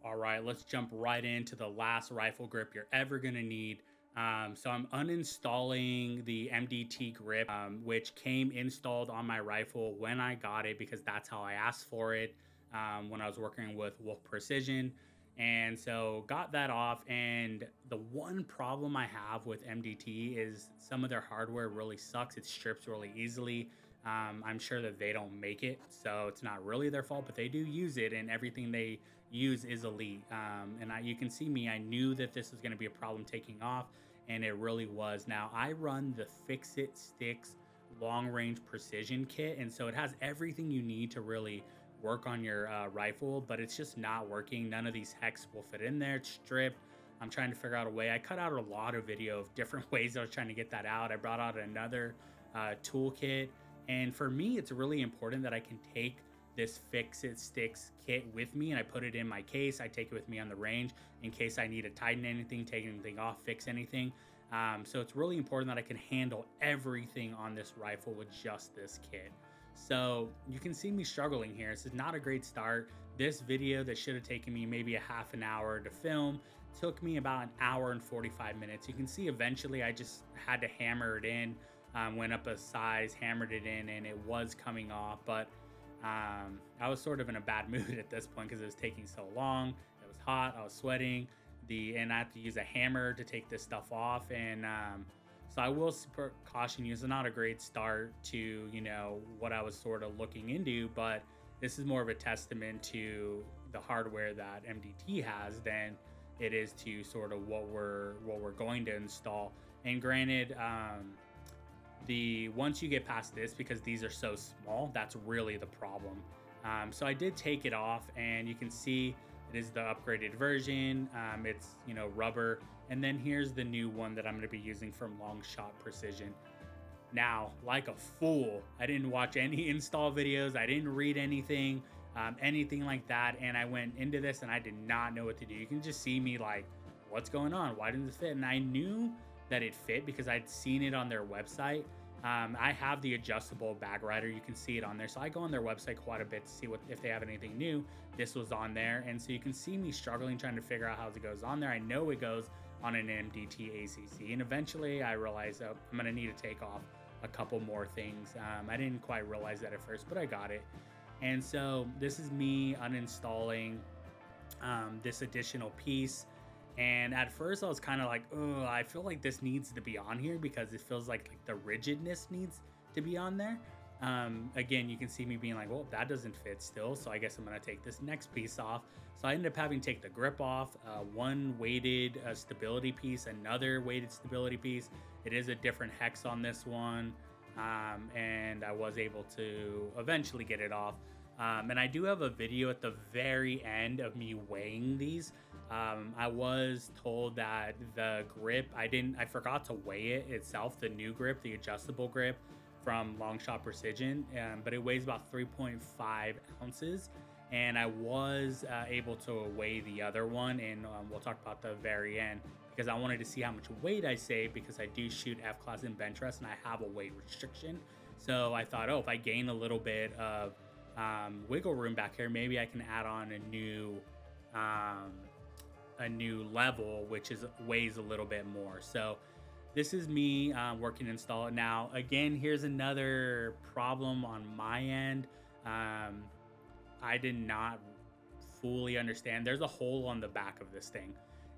All right, let's jump right into the last rifle grip you're ever going to need. So I'm uninstalling the MDT grip, which came installed on my rifle when I got it because that's how I asked for it when I was working with Wolf Precision. And so got that off. And the one problem I have with MDT is some of their hardware really sucks. It strips really easily. I'm sure that they don't make it, so it's not really their fault, but they do use it, and everything they use is elite. You can see me. I knew that this was going to be a problem taking off, and it really was. Now I run the Fix It Sticks long range precision kit, and so it has everything you need to really work on your rifle, but it's just not working. None of these hex will fit in there. It's stripped. I'm trying to figure out a way. I cut out a lot of video of different ways I was trying to get that out. I brought out another toolkit, and for me, it's really important that I can take this Fix It Sticks kit with me and I put it in my case. I take it with me on the range in case I need to tighten anything, take anything off, fix anything. So it's really important that I can handle everything on this rifle with just this kit. So you can see me struggling here. This is not a great start. This video that should have taken me maybe a half an hour to film took me about an hour and 45 minutes. You can see eventually I just had to hammer it in. Went up a size, hammered it in, and it was coming off. But I was sort of in a bad mood at this point because it was taking so long. It was hot. I was sweating. And I had to use a hammer to take this stuff off. And so I will caution you, it's not a great start to what I was sort of looking into, but this is more of a testament to the hardware that MDT has than it is to sort of what we're going to install. And granted, the once you get past this, because these are so small, that's really the problem. So I did take it off, and you can see it is the upgraded version. It's rubber, and then here's the new one that I'm going to be using from Long Shot Precision. Now, like a fool, I didn't watch any install videos. I didn't read anything like that, and I went into this and I did not know what to do. You can just see me like, what's going on? Why didn't this fit? And I knew that it fit because I'd seen it on their website. I have the adjustable bag rider. You can see it on there. So I go on their website quite a bit to see if they have anything new. This was on there. And so you can see me struggling trying to figure out how it goes on there. I know it goes on an MDT ACC. And eventually I realized, oh, I'm going to need to take off a couple more things. I didn't quite realize that at first, but I got it. And so this is me uninstalling this additional piece. And at first I was kind of like, oh, I feel like this needs to be on here because it feels like the rigidness needs to be on there. Again, you can see me being like, well, that doesn't fit still. So I guess I'm going to take this next piece off. So I ended up having to take the grip off, one weighted stability piece, another weighted stability piece. It is a different hex on this one. And I was able to eventually get it off. And I do have a video at the very end of me weighing these. I was told that the grip, I forgot to weigh it itself, the new grip, the adjustable grip from Long Shot Precision, but it weighs about 3.5 ounces. And I was able to weigh the other one, and we'll talk about the very end because I wanted to see how much weight I save because I do shoot F-class in bench rest and I have a weight restriction. So I thought, oh, if I gain a little bit of wiggle room back here, maybe I can add on a new level, which weighs a little bit more. So this is me working to install it. Now, again, here's another problem on my end. I did not fully understand. There's a hole on the back of this thing,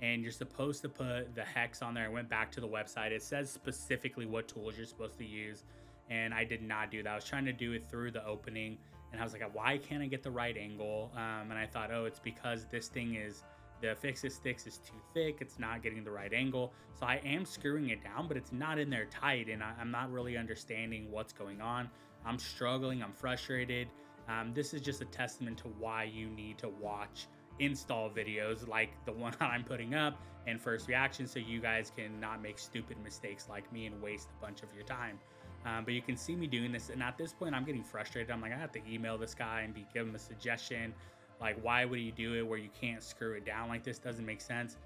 and you're supposed to put the hex on there. I went back to the website. It says specifically what tools you're supposed to use, and I did not do that. I was trying to do it through the opening, and I was like, why can't I get the right angle? And I thought, oh, it's because this thing the Fix It Sticks is too thick. It's not getting the right angle. So I am screwing it down, but it's not in there tight, and I'm not really understanding what's going on. I'm struggling. I'm frustrated. This is just a testament to why you need to watch install videos like the one I'm putting up and first reactions, so you guys can not make stupid mistakes like me and waste a bunch of your time. But you can see me doing this, and at this point I'm getting frustrated. I'm like, I have to email this guy and give him a suggestion. Like, why would he do it where you can't screw it down like this? Doesn't make sense.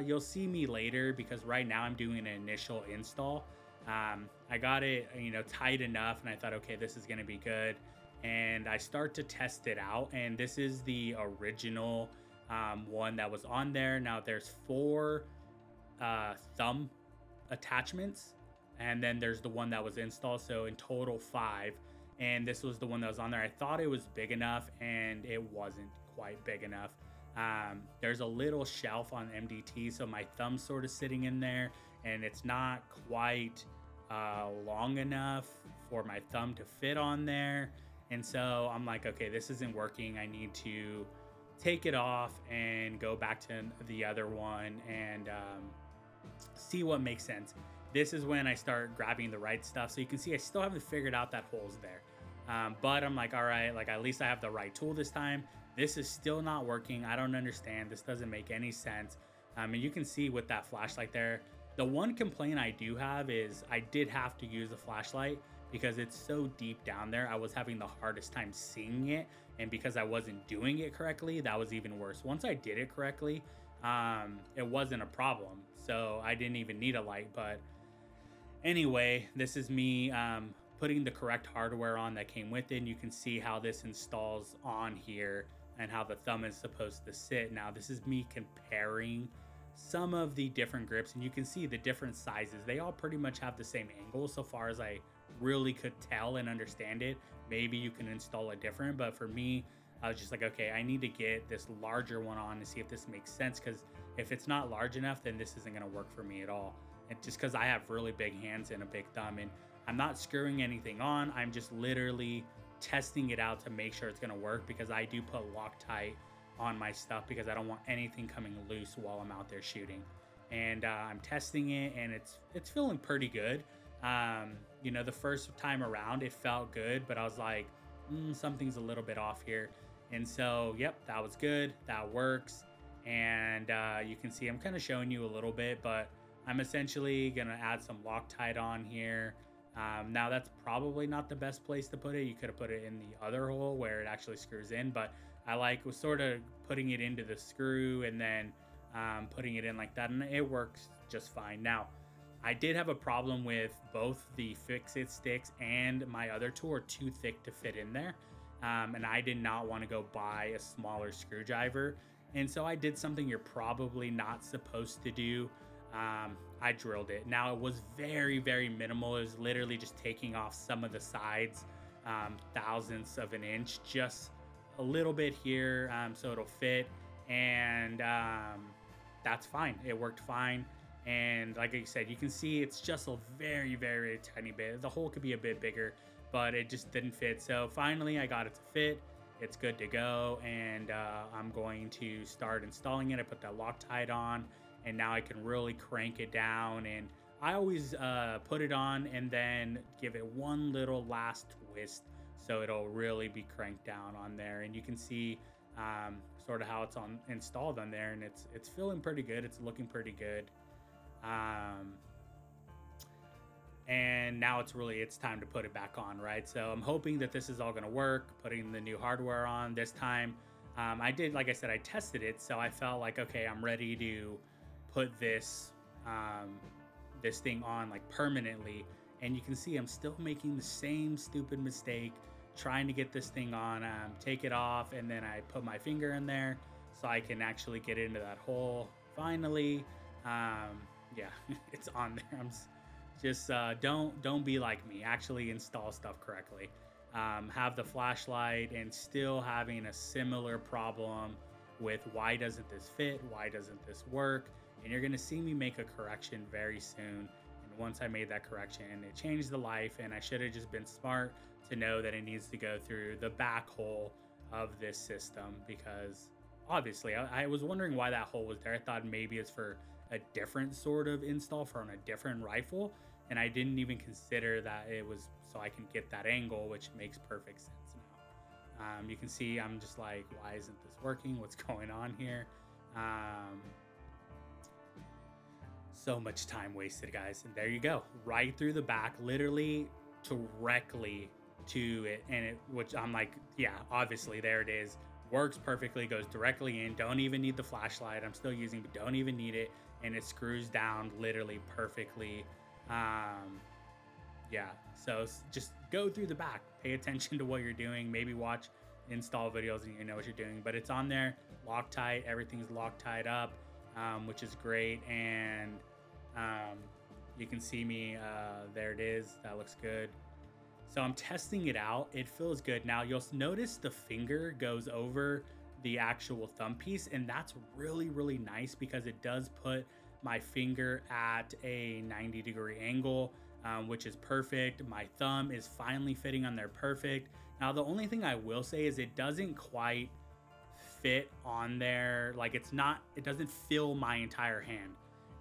You'll see me later because right now I'm doing an initial install. I got it tight enough, and I thought, okay, this is gonna be good. And I start to test it out, and this is the original one that was on there. Now there's four thumb attachments, and then there's the one that was installed, so in total five. And this was the one that was on there. I thought it was big enough, and it wasn't quite big enough. There's a little shelf on MDT, so my thumb's sort of sitting in there, and it's not quite long enough for my thumb to fit on there. And so I'm like, okay, this isn't working. I need to take it off and go back to the other one and see what makes sense. This is when I start grabbing the right stuff. So you can see I still haven't figured out that hole's there. But I'm like, all right, like at least I have the right tool this time. This is still not working. I don't understand. This doesn't make any sense. And you can see with that flashlight there, the one complaint I do have is I did have to use a flashlight because it's so deep down there. I was having the hardest time seeing it. And because I wasn't doing it correctly, that was even worse. Once I did it correctly, it wasn't a problem. So I didn't even need a light. But anyway, this is me putting the correct hardware on that came with it. And you can see how this installs on here and how the thumb is supposed to sit. Now, this is me comparing some of the different grips, and you can see the different sizes. They all pretty much have the same angle so far as I really could tell and understand it. Maybe you can install a different, but for me, I was just like, okay, I need to get this larger one on to see if this makes sense, because if it's not large enough, then this isn't going to work for me at all. And just because I have really big hands and a big thumb, and I'm not screwing anything on, I'm just literally testing it out to make sure it's going to work, because I do put Loctite on my stuff because I don't want anything coming loose while I'm out there shooting. And I'm testing it, and it's feeling pretty good. You know, the first time around it felt good, but I was like, something's a little bit off here. And so, yep, that was good. That works. And you can see I'm kind of showing you a little bit, but I'm essentially going to add some Loctite on here. Now, that's probably not the best place to put it. You could have put it in the other hole where it actually screws in, but I was sort of putting it into the screw and then putting it in like that, and it works just fine. Now, I did have a problem with both the fix-it sticks and my other tool are too thick to fit in there, and I did not want to go buy a smaller screwdriver, and so I did something you're probably not supposed to do. I drilled it. Now, it was very, very minimal. It was literally just taking off some of the sides, thousandths of an inch, just a little bit here, so it'll fit, and that's fine. It worked fine. And like I said, you can see it's just a very, very tiny bit. The hole could be a bit bigger, but it just didn't fit. So finally I got it to fit. It's good to go, and I'm going to start installing it. I put that Loctite on, and now I can really crank it down. And I always put it on and then give it one little last twist so it'll really be cranked down on there. And you can see sort of how it's installed on there, and it's feeling pretty good. It's looking pretty good. And now it's time to put it back on, right? So I'm hoping that this is all going to work, putting the new hardware on this time. I did, like I said, I tested it, so I felt like, okay, I'm ready to put this this thing on like permanently. And you can see I'm still making the same stupid mistake, trying to get this thing on, take it off, and then I put my finger in there so I can actually get into that hole finally. Yeah, it's on there. I'm just don't be like me. Actually install stuff correctly. Have the flashlight and still having a similar problem with why doesn't this fit? Why doesn't this work? And you're gonna see me make a correction very soon. And once I made that correction, it changed the life, and I should have just been smart to know that it needs to go through the back hole of this system, because obviously I was wondering why that hole was there. I thought maybe it's for a different sort of install from a different rifle, and I didn't even consider that it was so I can get that angle, which makes perfect sense now. You can see I'm just like, why isn't this working? What's going on here? So much time wasted, guys. And there you go, right through the back, literally directly to it. And which I'm like, yeah, obviously there it is, works perfectly, goes directly in, don't even need the flashlight I'm still using, but don't even need it, and it screws down literally perfectly. Yeah, so just go through the back, pay attention to what you're doing, maybe watch install videos and you know what you're doing. But it's on there, Loctite, everything's Loctite up, which is great. And um, you can see me, there it is, that looks good. So I'm testing it out. It feels good. Now you'll notice the finger goes over the actual thumb piece, and that's really, really nice because it does put my finger at a 90-degree angle, which is perfect. My thumb is finally fitting on there perfect. Now, the only thing I will say is it doesn't quite fit on there. Like it doesn't fill my entire hand.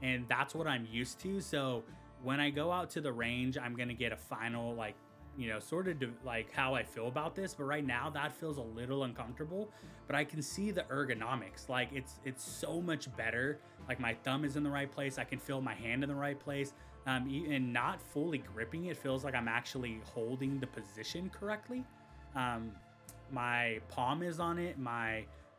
And that's what I'm used to. So when I go out to the range, I'm going to get a final, like, you know, sort of like how I feel about this. But right now that feels a little uncomfortable, but I can see the ergonomics. Like it's so much better. Like my thumb is in the right place. I can feel my hand in the right place. And not fully gripping it feels like I'm actually holding the position correctly. My palm is on it.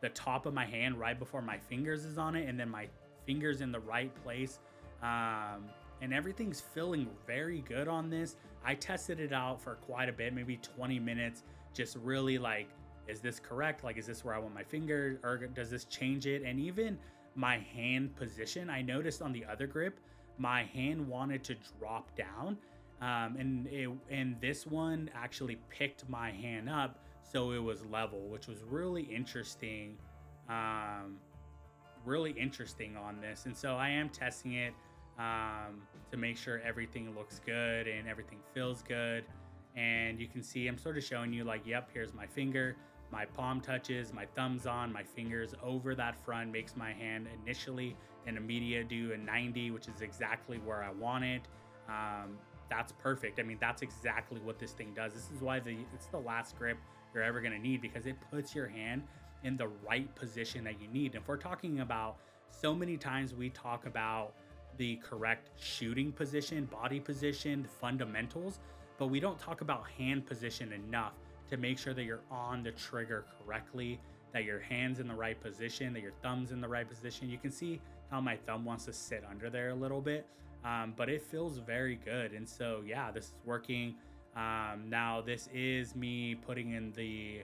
The top of my hand right before my fingers is on it. And then my fingers in the right place. And everything's feeling very good on this. I tested it out for quite a bit, maybe 20 minutes, just really like, is this correct? Like, is this where I want my finger, or does this change it? And even my hand position, I noticed on the other grip, my hand wanted to drop down. And this one actually picked my hand up, so it was level, which was really interesting. Really interesting on this. And so I am testing it to make sure everything looks good and everything feels good. And you can see I'm sort of showing you like, yep, here's my finger, my palm touches, my thumb's on, my fingers over that front, makes my hand initially and immediate do a 90, which is exactly where I want it. That's perfect. I mean, that's exactly what this thing does. This is why it's the last grip you're ever going to need, because it puts your hand in the right position that you need. And if we're talking about, so many times we talk about the correct shooting position, body position, the fundamentals, but we don't talk about hand position enough to make sure that you're on the trigger correctly, that your hand's in the right position, that your thumb's in the right position. You can see how my thumb wants to sit under there a little bit, but it feels very good. And so, yeah, this is working. Now this is me putting in the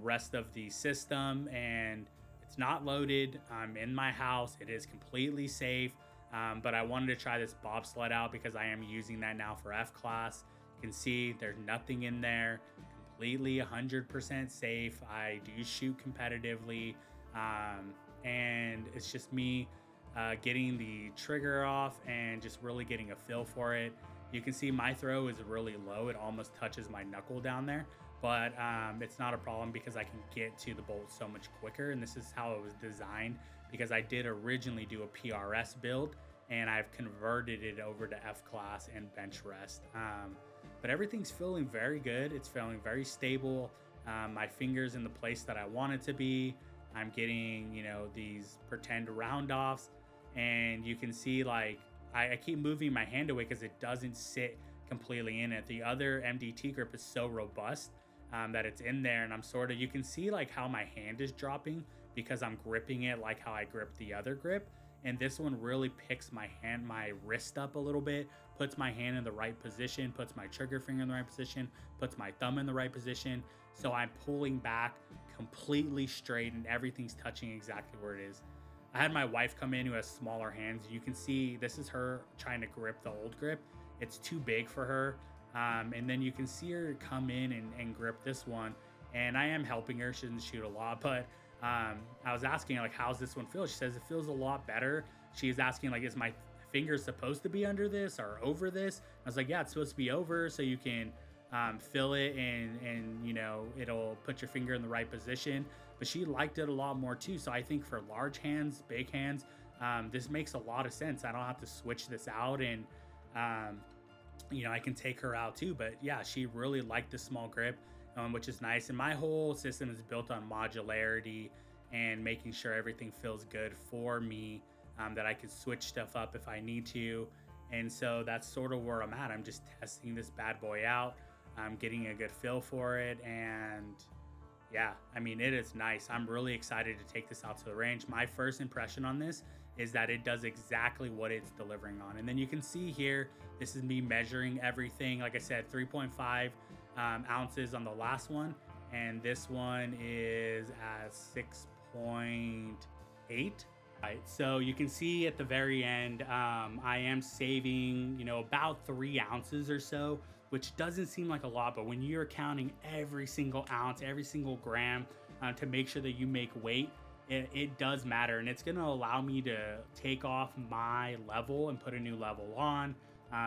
rest of the system, and it's not loaded. I'm in my house. It is completely safe. But I wanted to try this bobsled out because I am using that now for F class. You can see there's nothing in there, completely 100% safe. I do shoot competitively, and it's just me getting the trigger off and just really getting a feel for it. You can see my throw is really low. It almost touches my knuckle down there, but it's not a problem because I can get to the bolt so much quicker. And this is how it was designed, because I did originally do a PRS build and I've converted it over to F class and bench rest. But everything's feeling very good. It's feeling very stable. My finger's in the place that I want it to be. I'm getting, you know, these pretend round offs, and you can see like I keep moving my hand away because it doesn't sit completely in it. The other MDT grip is so robust that it's in there, and I'm sort of, you can see like how my hand is dropping because I'm gripping it like how I grip the other grip. And this one really picks my wrist up a little bit, puts my hand in the right position, puts my trigger finger in the right position, puts my thumb in the right position. So I'm pulling back completely straight and everything's touching exactly where it is. I had my wife come in who has smaller hands. You can see this is her trying to grip the old grip. It's too big for her. And then you can see her come in and grip this one. And I am helping her. She doesn't shoot a lot, but I was asking like, how's this one feel? She says it feels a lot better. She's asking like, is my finger supposed to be under this or over this? I was like, yeah, it's supposed to be over so you can fill it and you know, it'll put your finger in the right position. But she liked it a lot more too. So I think for large hands, big hands, this makes a lot of sense. I don't have to switch this out, and you know, I can take her out too. But yeah, she really liked the small grip, which is nice. And my whole system is built on modularity and making sure everything feels good for me, that I can switch stuff up if I need to. And so that's sort of where I'm at. I'm just testing this bad boy out. I'm getting a good feel for it. And yeah, I mean, it is nice. I'm really excited to take this out to the range. My first impression on this is that it does exactly what it's delivering on. And then you can see here, this is me measuring everything. Like I said, 3.5 ounces on the last one. and this one is at 6.8. Right, so you can see at the very end, I am saving, about 3 ounces or so, which doesn't seem like a lot, but when you're counting every single ounce, every single gram, to make sure that you make weight, it does matter, and it's going to allow me to take off my level and put a new level on.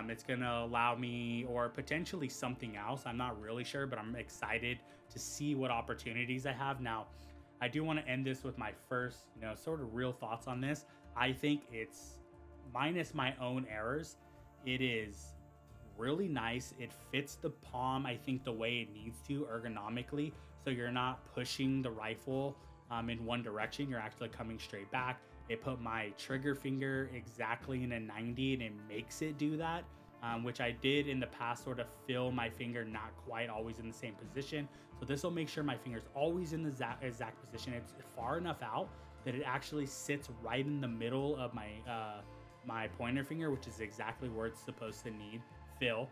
It's going to allow me, or potentially something else. I'm not really sure, but I'm excited to see what opportunities I have now. I do want to end this with my first, sort of real thoughts on this. I think it's, minus my own errors, it is really nice. It fits the palm, I think, the way it needs to ergonomically. So you're not pushing the rifle in one direction, you're actually coming straight back. It put my trigger finger exactly in a 90, and it makes it do that. Which I did in the past, sort of feel my finger not quite always in the same position. So this will make sure my finger's always in the exact position. It's far enough out that it actually sits right in the middle of my pointer finger, which is exactly where it's supposed to need fill.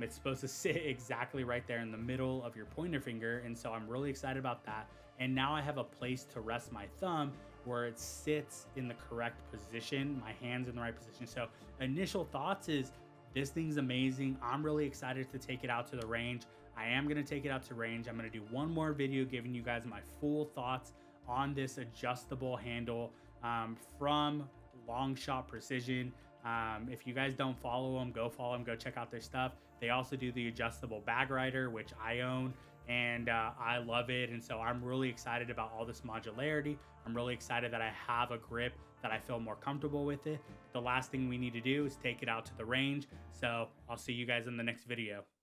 It's supposed to sit exactly right there in the middle of your pointer finger, and so I'm really excited about that. And now I have a place to rest my thumb where it sits in the correct position, my hand's in the right position. So initial thoughts is, this thing's amazing. I'm really excited to take it out to the range. I am going to take it out to range. I'm going to do one more video giving you guys my full thoughts on this adjustable handle from Long Shot Precision. If you guys don't follow them, go follow them. Go check out their stuff. They also do the adjustable bag rider, which I own, and I love it. And so I'm really excited about all this modularity. I'm really excited that I have a grip that I feel more comfortable with it. The last thing we need to do is take it out to the range. So I'll see you guys in the next video.